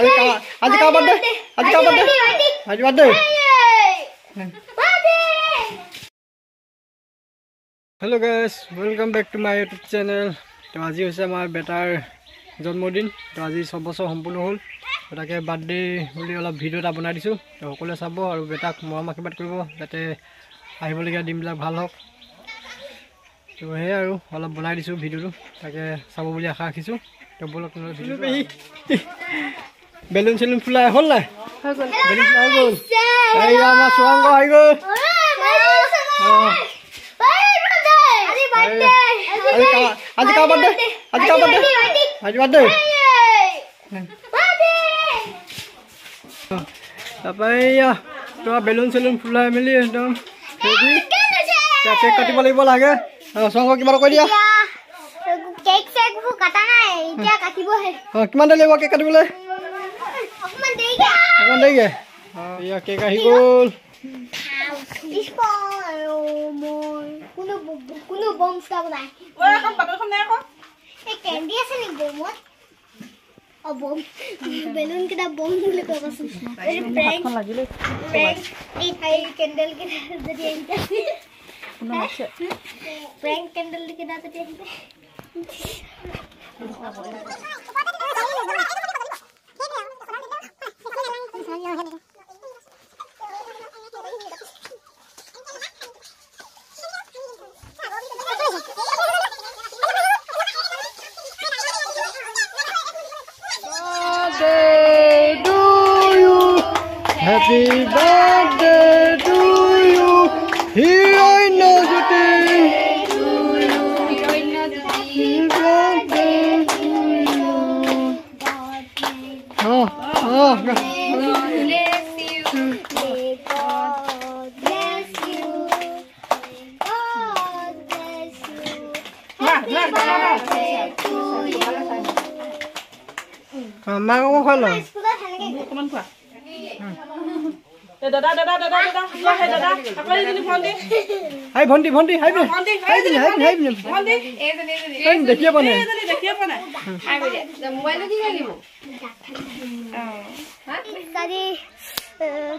আজি কাৰ বাৰ্থডে? আজি কাৰ বাৰ্থডে? আজি birthday. Hello' guys, welcome back to my YouTube channel. তো আজি হৈছে আমাৰ বেটাৰ জন্মদিন। তো আজি 6 বছৰ সম্পূৰ্ণ হ'ল। তাকে বাৰ্থডে বুলি অলপ ভিডিঅ' এটা বনাই দিছোঁ। তো সকলোৱে চাব আৰু বেটাক মৰম আশীৰ্বাদ কৰিব যাতে আহিবলগীয়া দিনবিলাক ভাল হওক। তো সেয়াই আৰু অলপ বনাই দিছোঁ ভিডিঅ'টো, তাকে চাব বুলি আশা ৰাখিছোঁ। তো বলক বেলুন চেলুন ফুলাই হ'ল নাই? বেলুন ফুলাই গ'ল। এইয়া আমাৰ চুৰাংগ আহি গ'ল। আজি কাৰ বাৰ্থডে? আজি কাৰ বাৰ্থডে? আজি বাৰ্থডে। তাৰপৰা এইয়া তোমাৰ বেলুন চেলুন ফুলাই মেলি একদম কেক কাটিব লাগিব লাগে। চুৰাংগ কিবা এটা কৈ দিয়া। কিমান দেৰি লাগিব কেক কাটিবলৈ? অকণমান দেৰিকে। এয়া কেক আহি গ'ল। বেলুন কেইটা বম বুলি কবচোন। কেণ্ডেল কেইটা যদি প্ৰেংক কেণ্ডেল কেইটা যদি আহিছে। Happy birthday to you, Heroine Nazuti. Mau khá lắm. দাদা হাই ভন্টি হাই দেখিয়ে পোৱা নাই।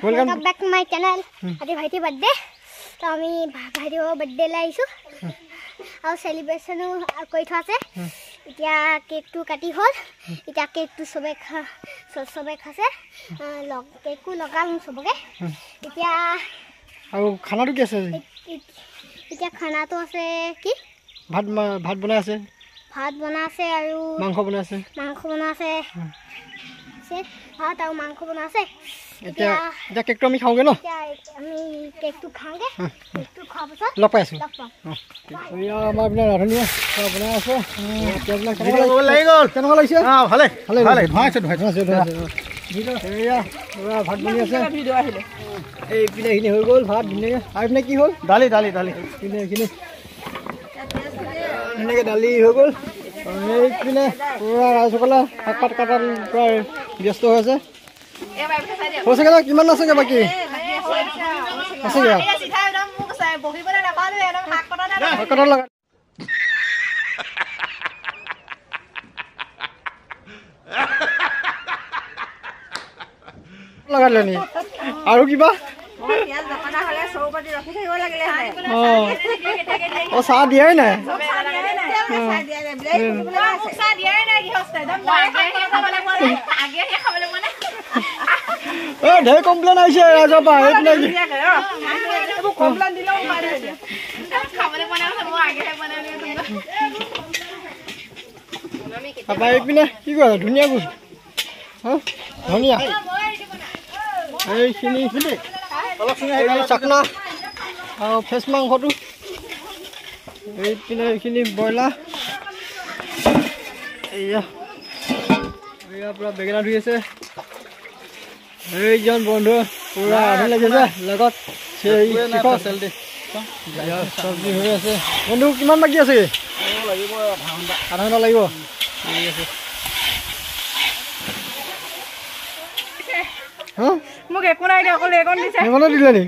Welcome back to my channel. আজি ভাইটি বাৰ্থডে। তো আমি ভাইটি বাৰ্থডে লৈ আহিছোঁ আৰু চেলিব্ৰেশ্যনো কৰি থোৱা আছে। এতিয়া কেকটো কাটি হ'ল। এতিয়া কেকটো চবে খাইছে। কেকো লগাম চবকে। এতিয়া আৰু খানাটো কি আছে? এতিয়া খানাটো আছে কি? ভাত বনাই আছে। ভাত বনাই আছে আৰু মাংস বনাই আছে। ভাত আৰু মাংস বনাই আছে। এতিয়া কেকটো আমি খাওঁগে ন? আমি কেকটো খাওঁগে। কেকটো খোৱাৰ পাছত লগ পাই আছোঁ। আমাৰ পিনে ৰান্ধনীয়ে বনাই আছে। কেনেকুৱা লাগিছে? ভালে এয়া ভাত বনি আছে। এইপিনে এইখিনি হৈ গ'ল ভাত ধুনীয়াকৈ। আৰু এইপিনে কি হ'ল? দালি এইখিনি ধুনীয়াকৈ দালি হৈ গ'ল। এইপিনে পুৰা ৰাইজসকলে শাক পাত কটাত পুৰা ব্যস্ত হৈ আছে। হৈছেগে ন? কিমান আছেগে বাকী? আছেগে শাক কটাত লগা লগালে নি? আৰু কিবা? চাহ দিয়াই নাই। ঢেৰ কমপ্লেইন আহিছে ৰাইজৰ পৰা। এইপিনে কি কৰে? ধুনীয়া গোল ধনিয়া এইখিনি চাকনা আৰু ফ্ৰেছ মাংসটো। এইপিনে এইখিনি ব্ৰইলাৰ। এয়া পুৰা বেঙেনা ধুই আছে। এইজন বন্ধু পুৰা আধি লাগিছে লগত চব্জি হৈ আছে। বন্ধু কিমান বাকী আছে? আধা ঘণ্টা লাগিব। ঠিক আছে। মোক একো নাই দিয়া, অকল এগন দিছে। এগনে দিলে নি?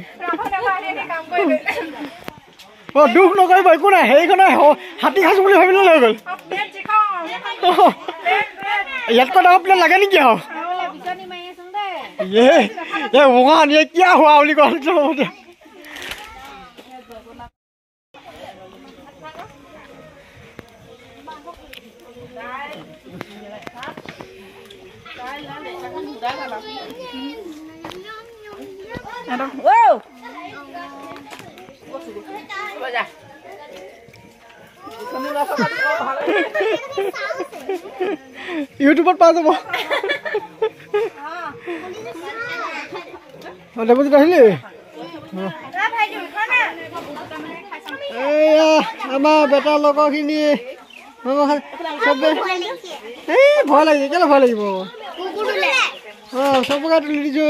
দুখ নকৰিব, একো নাই। সেইখনে হাতী খাইছো বুলি ভাবিলে লৈ গ'ল। ইয়াতকৈ ডাঙৰ প্লেট লাগে নেকি? আৰু ये वहाँ ये क्या हुआ वाली कौन सा हो गया यूट्यूब पर पा दो डेपुटी আহিলে আমাৰ বেটাৰ লগৰখিনি ভয় লাগিছে কেলে ভয় লাগিব চবকে তুলি দিছো